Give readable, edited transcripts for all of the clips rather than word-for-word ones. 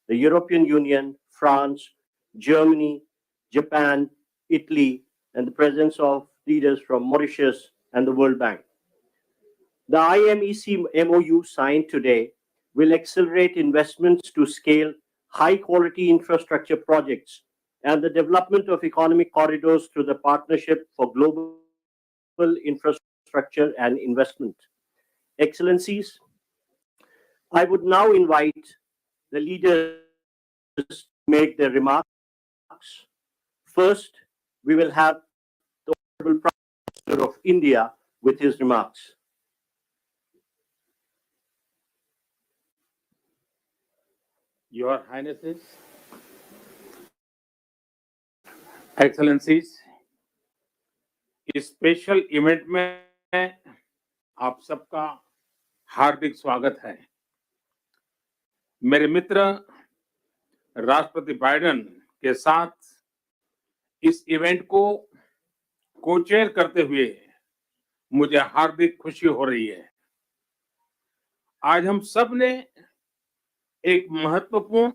the European Union, France, Germany, Japan, Italy, and the presence of leaders from Mauritius and the World Bank. The IMEC MOU signed today will accelerate investments to scale high-quality infrastructure projects and the development of economic corridors through the Partnership for Global Infrastructure and Investment. Excellencies, I would now invite the leaders to make their remarks. First, we will have the Honorable Prime Minister of India with his remarks. Your Highnesses, Excellencies, इस special event में आप सबका हार्दिक स्वागत है। मेरे मित्र राष्ट्रपति Biden के साथ इस इवेंट को को-चेयर करते हुए मुझे हार्दिक खुशी हो रही है। आज हम सब ने एक महत्वपूर्ण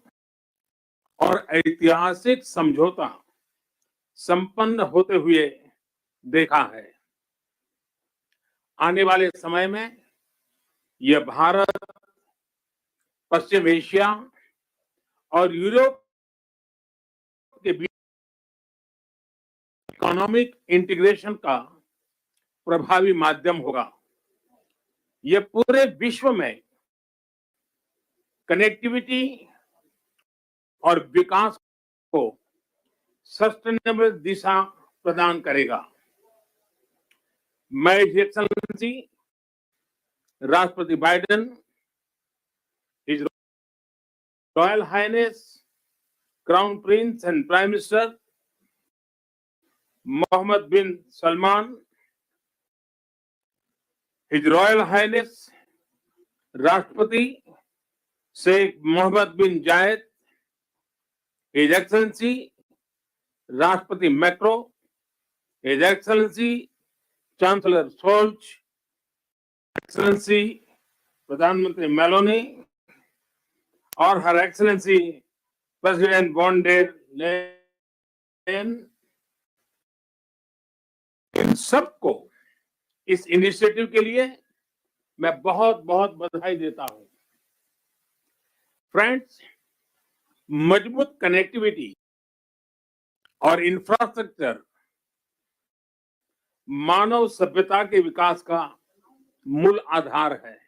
और ऐतिहासिक समझौता संपन्न होते हुए देखा है। आने वाले समय में यह भारत, पश्चिम एशिया और यूरोप के बीच इकोनॉमिक इंटीग्रेशन का प्रभावी माध्यम होगा। यह पूरे विश्व में कनेक्टिविटी और विकास को सस्टेनेबल दिशा प्रदान करेगा। मैं एक्सेलेंसी राष्ट्रपति Biden, his royal highness crown prince and prime minister Mohammed bin Salman, his royal highness राष्ट्रपति Sheikh Mohammed bin Zayed, his excellency राष्ट्रपति Macron, his excellency chancellor Scholz, excellency प्रधानमंत्री मेलोनी और her excellency president von der Leyen, इन सबको इस initiative के लिए मैं बहुत बहुत बधाई देता हूं। फ्रेंड्स, मजबूत कनेक्टिविटी और इंफ्रास्ट्रक्चर मानव सभ्यता के विकास का मूल आधार है।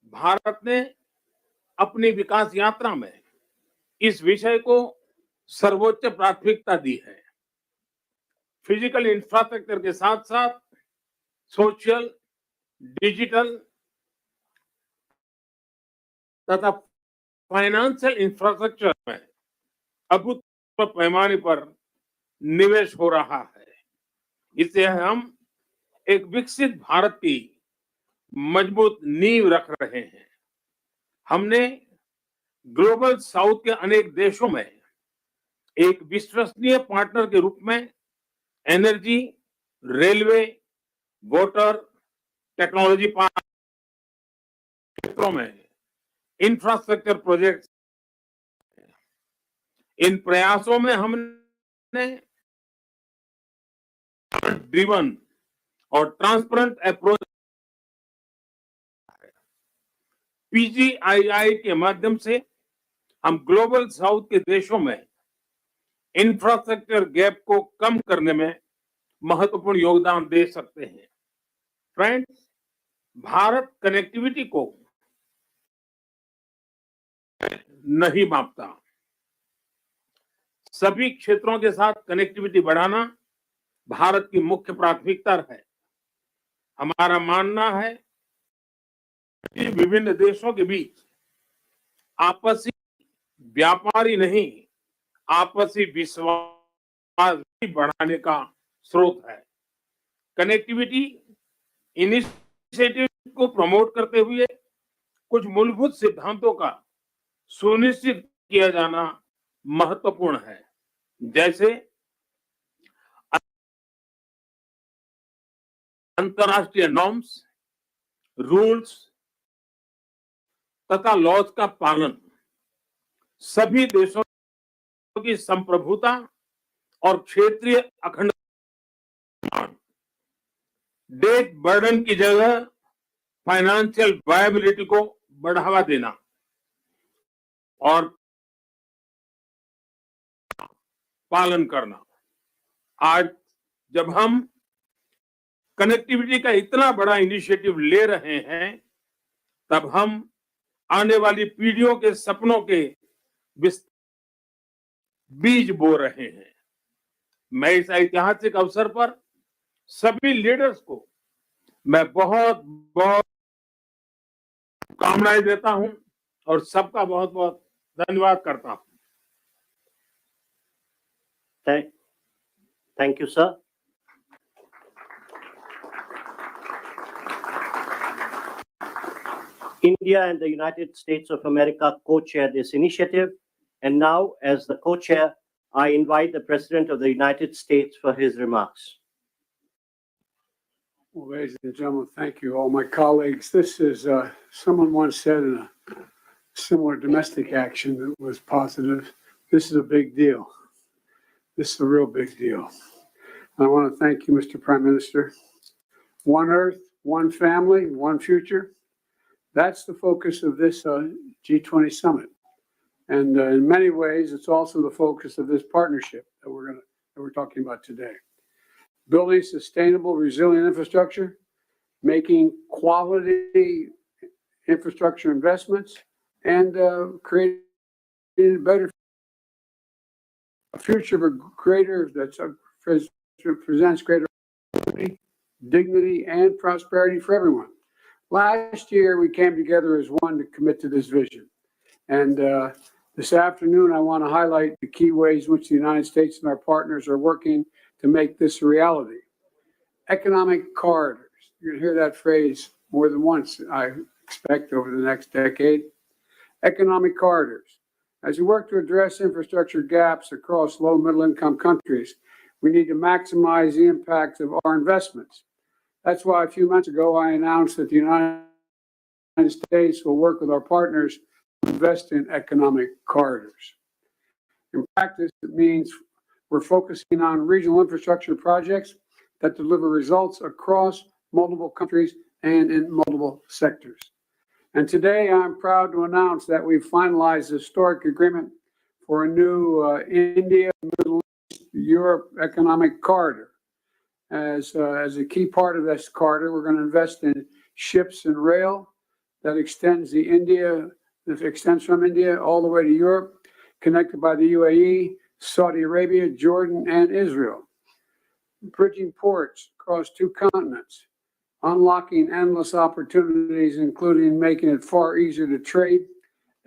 भारत ने अपनी विकास यात्रा में इस विषय को सर्वोच्च प्राथमिकता दी है। फिजिकल इंफ्रास्ट्रक्चर के साथ साथ सोशल, डिजिटल तथा फाइनेंशियल इंफ्रास्ट्रक्चर में अभूतपूर्व पैमाने पर निवेश हो रहा है। इससे हम एक विकसित भारत की मजबूत नींव रख रहे हैं। हमने ग्लोबल साउथ के अनेक देशों में एक विश्वसनीय पार्टनर के रूप में energy, railway, water, technology park क्षेत्रों में इंफ्रास्ट्रक्चर प्रोजेक्ट्स, इन प्रयासों में हमने ड्रिवन और ट्रांसपेरेंट अप्रोच पीजीआईआई के माध्यम से हम ग्लोबल साउथ के देशों में इंफ्रास्ट्रक्चर गैप को कम करने में महत्वपूर्ण योगदान दे सकते हैं। फ्रेंड्स, भारत कनेक्टिविटी को नहीं मापता। सभी क्षेत्रों के साथ कनेक्टिविटी बढ़ाना भारत की मुख्य प्राथमिकता है। हमारा मानना है कि विभिन्न देशों के बीच आपसी व्यापारी नहीं, आपसी विश्वास भी बढ़ाने का स्रोत है। कनेक्टिविटी इनिशिएटिव को प्रमोट करते हुए कुछ मूलभूत सिद्धांतों का सुनिश्चित किया जाना महत्वपूर्ण है, जैसे अंतर्राष्ट्रीय नॉर्म्स, रूल्स तथा लॉज का पालन, सभी देशों की संप्रभुता और क्षेत्रीय अखंडता, डेट बर्डन की जगह फाइनेंशियल वायबिलिटी को बढ़ावा देना और पालन करना। आज जब हम कनेक्टिविटी का इतना बड़ा इनिशिएटिव ले रहे हैं, तब हम आने वाली पीढ़ियों के सपनों के बीज बो रहे हैं। मैं इस ऐतिहासिक अवसर पर सभी लीडर्स को मैं बहुत बहुत शुभकामनाएं देता हूं और सबका बहुत बहुत धन्यवाद करता हूं। Thank you, sir. India and the United States of America co-chair this initiative. And now, as the co-chair, I invite the President of the United States for his remarks. Well, ladies and gentlemen, thank you, all my colleagues. This is, someone once said in a similar domestic action that was positive, this is a big deal. This is a real big deal. I want to thank you, Mr. Prime Minister. One Earth, one family, one future. That's the focus of this G20 Summit. And in many ways, it's also the focus of this partnership that we're talking about today. Building sustainable, resilient infrastructure, making quality infrastructure investments, and creating a better future of a greater that presents greater dignity and prosperity for everyone. Last year, we came together as one to commit to this vision. And this afternoon, I want to highlight the key ways in which the United States and our partners are working to make this a reality. Economic corridors. You're going to hear that phrase more than once, I expect, over the next decade. Economic corridors. As we work to address infrastructure gaps across low and middle income countries, we need to maximize the impact of our investments. That's why a few months ago, I announced that the United States will work with our partners to invest in economic corridors. In practice, it means we're focusing on regional infrastructure projects that deliver results across multiple countries and in multiple sectors. And today, I'm proud to announce that we've finalized a historic agreement for a new India, Middle East, Europe economic corridor. As a key part of this corridor, we're going to invest in ships and rail that extends from India all the way to Europe, connected by the UAE, Saudi Arabia, Jordan, and Israel. Bridging ports across two continents, unlocking endless opportunities, including making it far easier to trade,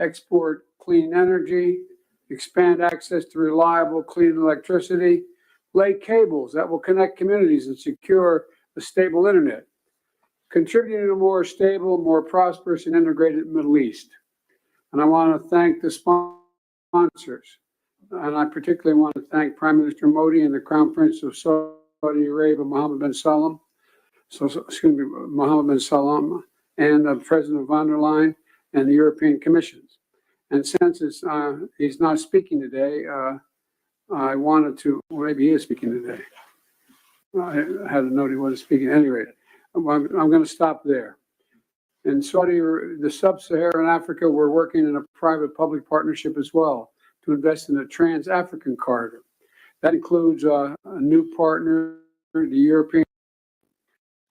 export clean energy, expand access to reliable, clean electricity, lay cables that will connect communities and secure a stable internet, contributing to a more stable, more prosperous, and integrated Middle East. And I want to thank the sponsors. And I particularly want to thank Prime Minister Modi and the Crown Prince of Saudi Arabia, Mohammed bin Salman, and President von der Leyen and the European Commission. And since he's not speaking today, I wanted to, well, maybe he is speaking today. I had a note he wasn't speaking. At any rate, I'm going to stop there. In the sub-Saharan Africa, we're working in a private-public partnership as well to invest in a trans-African corridor. That includes a new partner, the European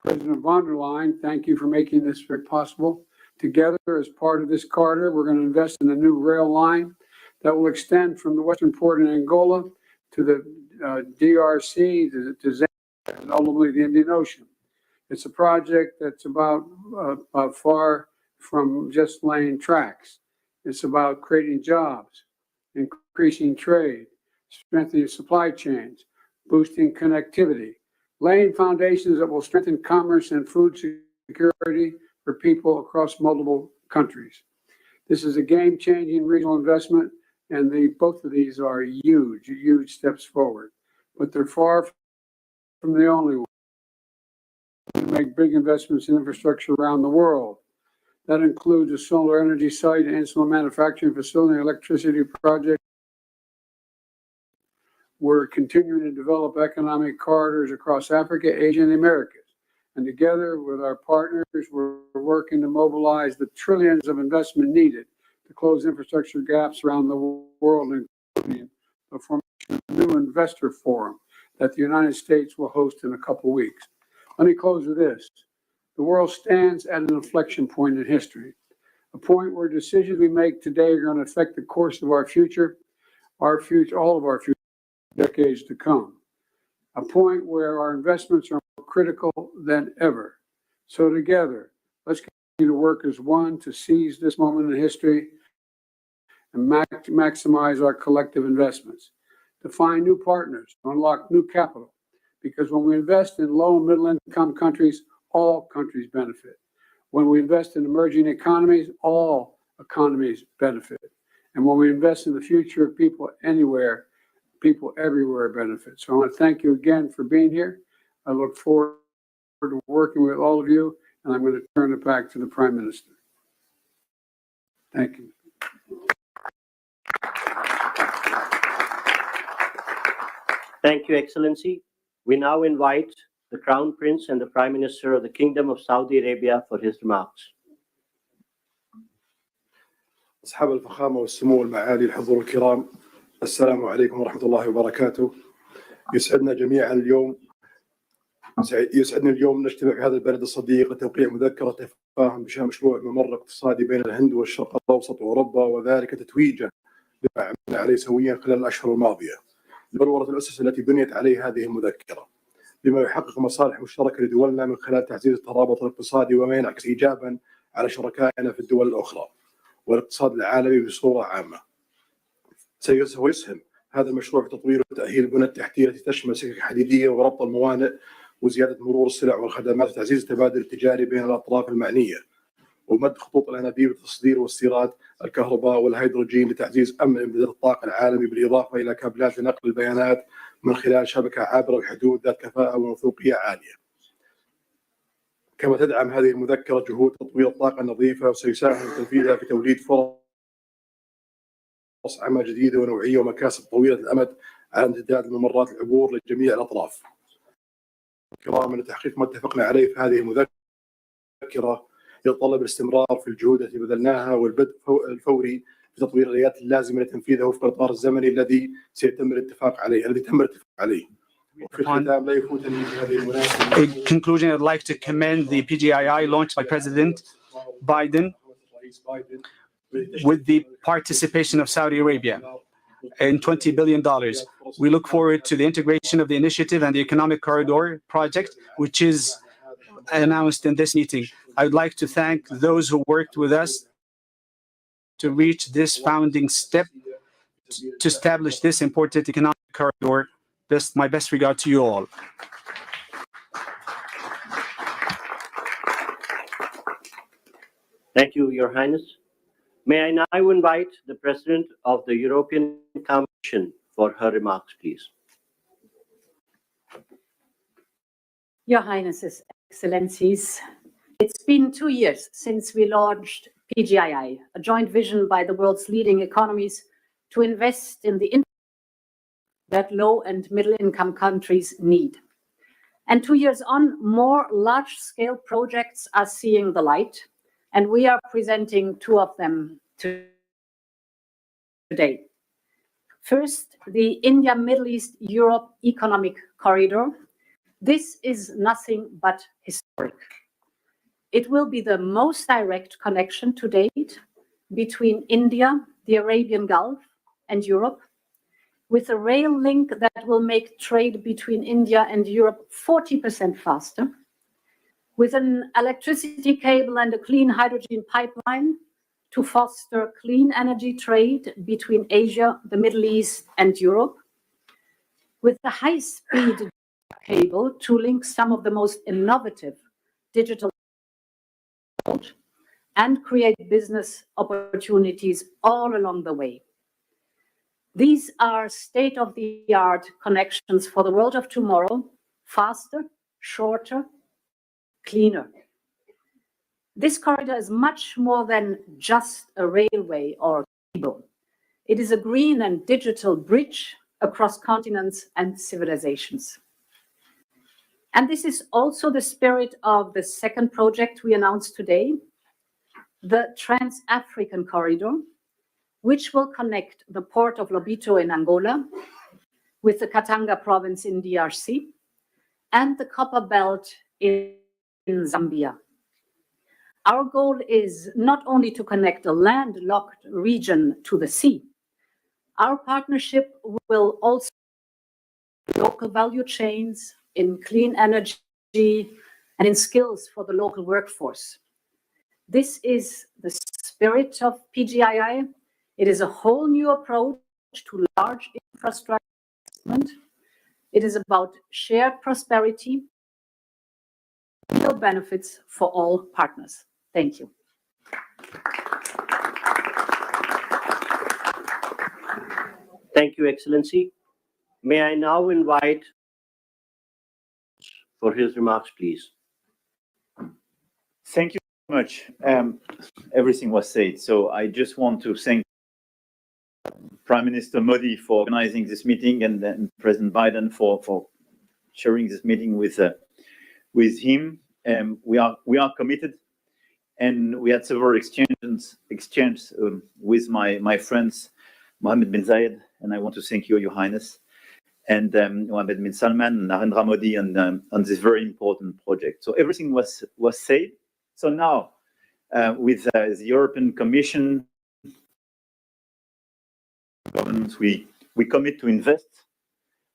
President von der Leyen. Thank you for making this very possible. Together, as part of this corridor, we're going to invest in a new rail line that will extend from the western port in Angola to the DRC, to Zambia, and ultimately the Indian Ocean. It's a project that's about far from just laying tracks. It's about creating jobs, increasing trade, strengthening supply chains, boosting connectivity, laying foundations that will strengthen commerce and food security for people across multiple countries. This is a game-changing regional investment, and both of these are huge, huge steps forward. But they're far from the only one. We make big investments in infrastructure around the world. That includes a solar energy site, insulin manufacturing facility, electricity project. We're continuing to develop economic corridors across Africa, Asia, and the Americas. And together with our partners, we're working to mobilize the trillions of investment needed to close infrastructure gaps around the world, including the formation of a new investor forum that the United States will host in a couple of weeks. Let me close with this. The world stands at an inflection point in history, a point where decisions we make today are going to affect the course of our future, all of our future decades to come. A point where our investments are more critical than ever. So together, let's continue to work as one to seize this moment in history and maximize our collective investments, to find new partners, to unlock new capital. Because when we invest in low and middle income countries, all countries benefit. When we invest in emerging economies, all economies benefit. And when we invest in the future of people anywhere, people everywhere benefit. So I want to thank you again for being here. I look forward to working with all of you, and I'm going to turn it back to the Prime Minister. Thank you. Thank you, Excellency. We now invite the Crown Prince and the Prime Minister of the Kingdom of Saudi Arabia for his remarks. أصحاب الفخامة والسمو والمعالي الحضور الكرام، السلام عليكم ورحمة الله وبركاته. يسعدني اليوم نجتمع في هذا البلد الصديق لتوقيع مذكرة تفاهم بشأن مشروع ممر اقتصادي بين الهند والشرق الأوسط وأوروبا، وذلك تتويجا بما عملنا عليه سويا خلال الأشهر الماضية لبلورة الأسس التي بنيت عليه هذه المذكرة، بما يحقق مصالح مشتركة لدولنا من خلال تعزيز الترابط الاقتصادي وما ينعكس إيجابا على شركائنا في الدول الأخرى والاقتصاد العالمي بصورة عامة. سيسهم هذا المشروع في تطوير وتأهيل البنى التحتية التي تشمل سكك حديدية وربط الموانئ وزيادة مرور السلع والخدمات وتعزيز التبادل التجاري بين الأطراف المعنية، ومد خطوط الأنابيب لتصدير واستيراد الكهرباء والهيدروجين لتعزيز أمن إمداد الطاقة العالمي، بالإضافة إلى كابلات لنقل البيانات من خلال شبكة عابرة الحدود ذات كفاءة وموثوقية عالية. كما تدعم هذه المذكرة جهود تطوير الطاقة النظيفة، وسيساهم تنفيذها في توليد فرص عمل جديدة ونوعية ومكاسب طويلة الأمد على امتداد الممرات العبور لجميع الأطراف. كرام، لتحقيق ما اتفقنا عليه في هذه المذكرة يتطلب الاستمرار في الجهود التي بذلناها والبدء الفوري في تطوير الآليات اللازمة لتنفيذها وفق الإطار الزمني الذي تم الاتفاق عليه. In conclusion, I'd like to commend the PGII launched by President Biden with the participation of Saudi Arabia in $20 billion. We look forward to the integration of the initiative and the Economic Corridor project, which is announced in this meeting. I would like to thank those who worked with us to reach this founding step to establish this important economic corridor. My best regard to you all. Thank you, Your Highness. May I now invite the President of the European Commission for her remarks, please. Your Highnesses, Excellencies, it's been 2 years since we launched PGII, a joint vision by the world's leading economies to invest in the infrastructure that low and middle income countries need. And 2 years on, more large-scale projects are seeing the light, and we are presenting two of them today. First, the India, Middle East, Europe Economic Corridor. This is nothing but historic. It will be the most direct connection to date between India, the Arabian Gulf, and Europe, with a rail link that will make trade between India and Europe 40% faster, with an electricity cable and a clean hydrogen pipeline to foster clean energy trade between Asia, the Middle East, and Europe, with a high-speed cable to link some of the most innovative digital and create business opportunities all along the way. These are state-of-the-art connections for the world of tomorrow, faster, shorter, cleaner. This corridor is much more than just a railway or cable. It is a green and digital bridge across continents and civilizations. And this is also the spirit of the second project we announced today, the Trans-African Corridor, which will connect the port of Lobito in Angola with the Katanga province in DRC and the Copper Belt in Zambia. Our goal is not only to connect a landlocked region to the sea. Our partnership will also local value chains in clean energy and in skills for the local workforce. This is the spirit of PGII. It is a whole new approach to large infrastructure investment. It is about shared prosperity, real benefits for all partners. Thank you. Thank you, Excellency. May I now invite for his remarks, please. Thank you very much. Everything was said. So I just want to thank Prime Minister Modi for organizing this meeting, and then President Biden for sharing this meeting with him. We are committed, and we had several exchanges with my friends, Mohammed bin Zayed, and I want to thank you, Your Highness, and Mohammed bin Salman and Narendra Modi on this very important project. So everything was said. So now, with the European Commission governments, we commit to invest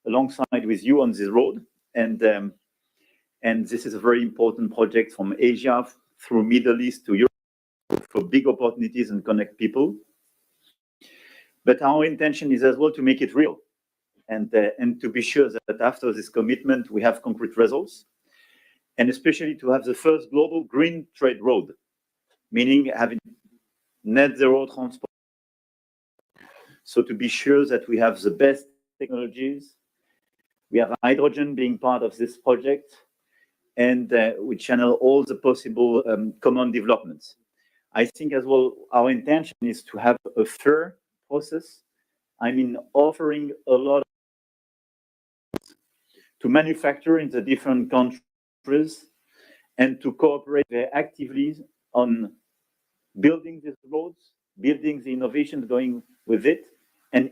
alongside with you on this road, and this is a very important project from Asia through Middle East to Europe for big opportunities and connect people. But our intention is as well to make it real, and to be sure that after this commitment we have concrete results, and especially to have the first global green trade road, meaning having net zero transport. So to be sure that we have the best technologies, we have hydrogen being part of this project, and we channel all the possible common developments. I think as well our intention is to have a fair process. I mean, offering a lot to manufacture in the different countries and to cooperate very actively on building these roads, building the innovations going with it. And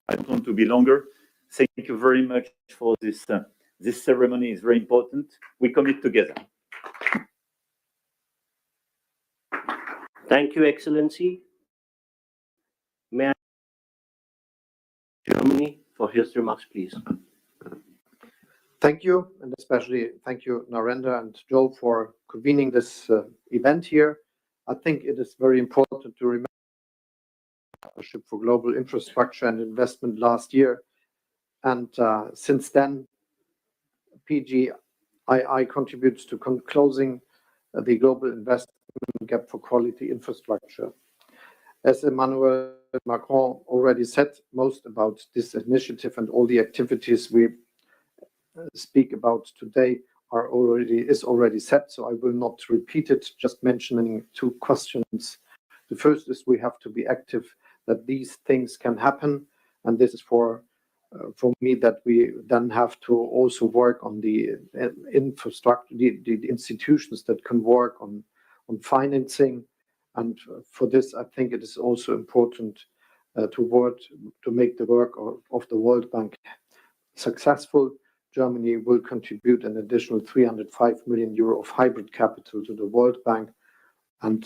I don't want to be longer. Thank you very much for this. This ceremony is very important. We commit together. Thank you, Excellency. May I Germany for his remarks, please. Thank you, and especially thank you, Narendra and Joe, for convening this event here. I think it is very important to remember the Partnership for Global Infrastructure and Investment last year. And since then, PGII contributes to closing the global investment gap for quality infrastructure. As Emmanuel Macron already said, most about this initiative and all the activities we speak about today is already set, so I will not repeat it, just mentioning two questions. The first is we have to be active that these things can happen, and this is for me that we then have to also work on the infrastructure, the institutions that can work on financing, and for this I think it is also important to make the work of the World Bank successful. Germany will contribute an additional 305 million euro of hybrid capital to the World Bank, and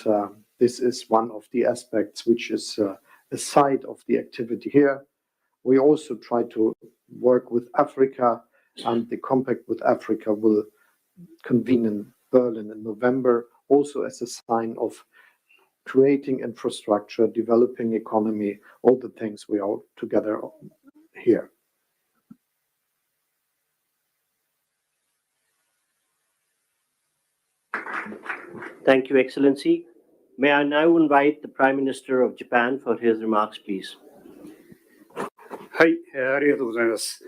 this is one of the aspects which is a side of the activity here. We also try to work with Africa, and the compact with Africa will convene in Berlin in November, also as a sign of creating infrastructure, developing economy, all the things we are together here. Thank you, Excellency. May I now invite the Prime Minister of Japan for his remarks, please. はい、ありがとうございます。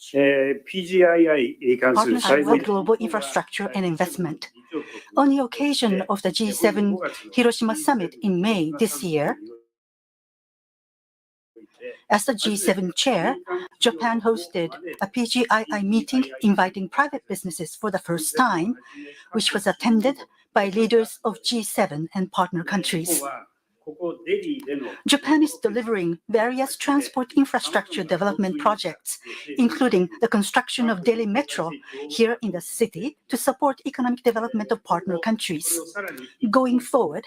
PGII に関する Partnership 最後 for に Global Infrastructure and Investment. On the occasion of the G7 Hiroshima Summit in May this year, as the G7 chair, Japan hosted a PGII meeting inviting private businesses for the first time, which was attended by leaders of G7 and partner countries. Japan is delivering various transport infrastructure development projects, including the construction of Delhi Metro here in the city to support economic development of partner countries. Going forward,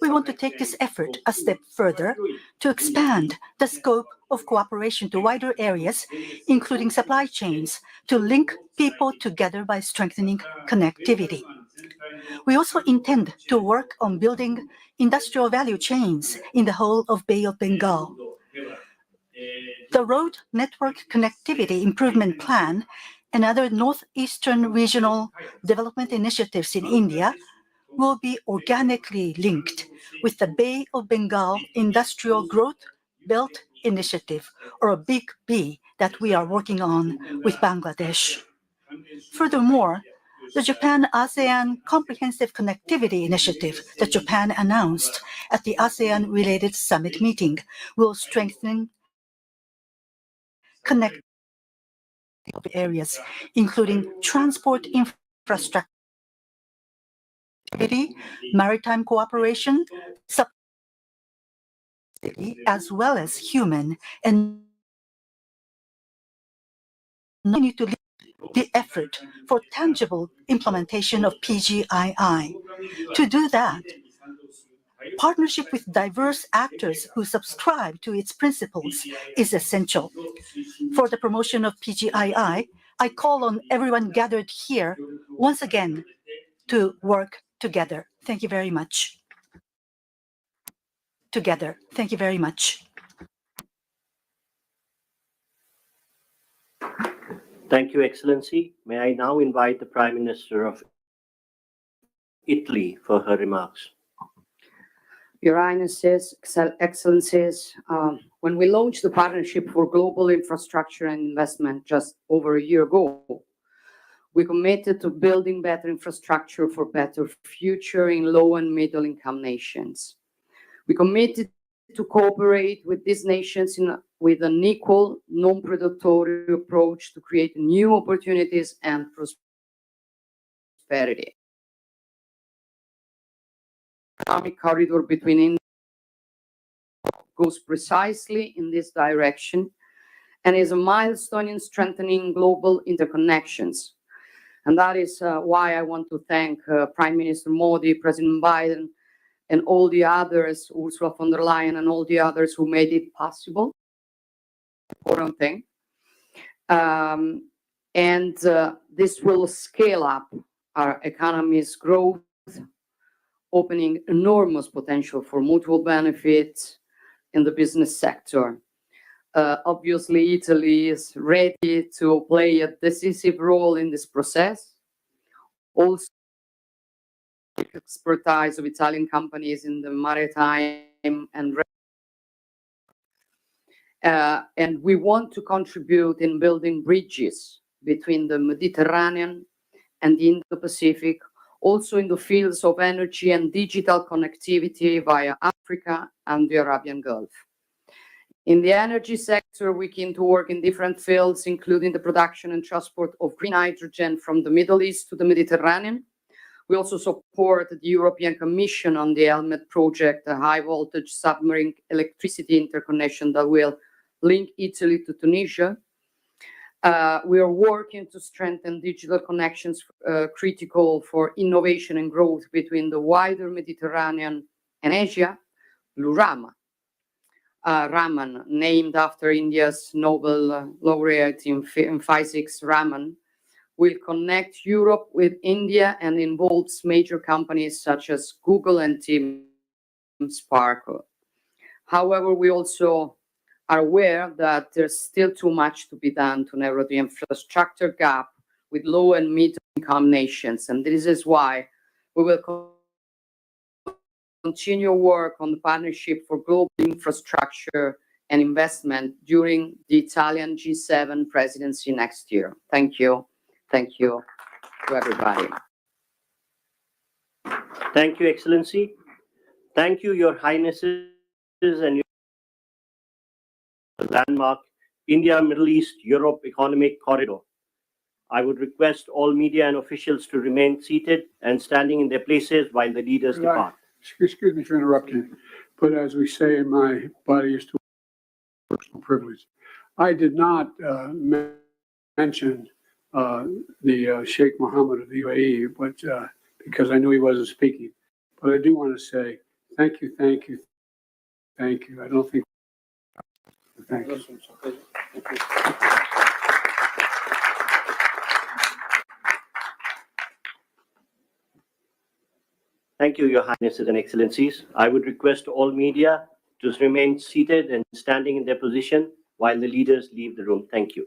we want to take this effort a step further to expand the scope of cooperation to wider areas, including supply chains, to link people together by strengthening connectivity. We also intend to work on building industrial value chains in the whole of Bay of Bengal. The Road Network Connectivity Improvement Plan and other northeastern regional development initiatives in India will be organically linked with the Bay of Bengal Industrial Growth Belt Initiative, or a Big B, that we are working on with Bangladesh. Furthermore, the Japan-ASEAN Comprehensive Connectivity Initiative that Japan announced at the ASEAN-related summit meeting will strengthen connectivity areas, including transport infrastructure, maritime cooperation, as well as human, and continue to lead the effort for tangible implementation of PGII. To do that, partnership with diverse actors who subscribe to its principles is essential. For the promotion of PGII, I call on everyone gathered here once again to work together. Thank you very much. Together. Thank you very much. Thank you, Excellency. May I now invite the Prime Minister of Italy for her remarks. Your Highnesses, Excellencies, when we launched the Partnership for Global Infrastructure and Investment just over a year ago, we committed to building better infrastructure for better future in low and middle income nations. We committed to cooperate with these nations with an equal, non-predatory approach to create new opportunities and prosperity. Economic corridor between India goes precisely in this direction and is a milestone in strengthening global interconnections. And that is why I want to thank Prime Minister Modi, President Biden, and all the others, Ursula von der Leyen, and all the others who made it possible. Important thing. This will scale up our economy's growth, opening enormous potential for mutual benefits in the business sector. Obviously, Italy is ready to play a decisive role in this process. Also, expertise of Italian companies in the maritime and we want to contribute in building bridges between the Mediterranean and the Indo-Pacific, also in the fields of energy and digital connectivity via Africa and the Arabian Gulf. In the energy sector, we can to work in different fields, including the production and transport of green hydrogen from the Middle East to the Mediterranean. We also support the European Commission on the Helmet project, a high voltage submarine electricity interconnection that will link Italy to Tunisia. We are working to strengthen digital connections critical for innovation and growth between the wider Mediterranean and Asia. Raman, named after India's Nobel laureate in physics, Raman, will connect Europe with India and involves major companies such as Google and Team Sparkle. However, we also are aware that there's still too much to be done to narrow the infrastructure gap with low and middle income nations. And this is why we will continue work on the Partnership for Global Infrastructure and Investment during the Italian G7 presidency next year. Thank you. Thank you to everybody. Thank you, Excellency. Thank you, Your Highnesses, and your landmark India, Middle East, Europe Economic Corridor. I would request all media and officials to remain seated and standing in their places while the leaders depart. Excuse me for interrupting, but as we say in my body is to personal privilege. I did not mention the Sheikh Mohammed of the UAE, but because I knew he wasn't speaking. But I do want to say thank you, thank you, thank you. I don't think. Thank you. Thank you, Your Highnesses and Excellencies. I would request all media to remain seated and standing in their position while the leaders leave the room. Thank you.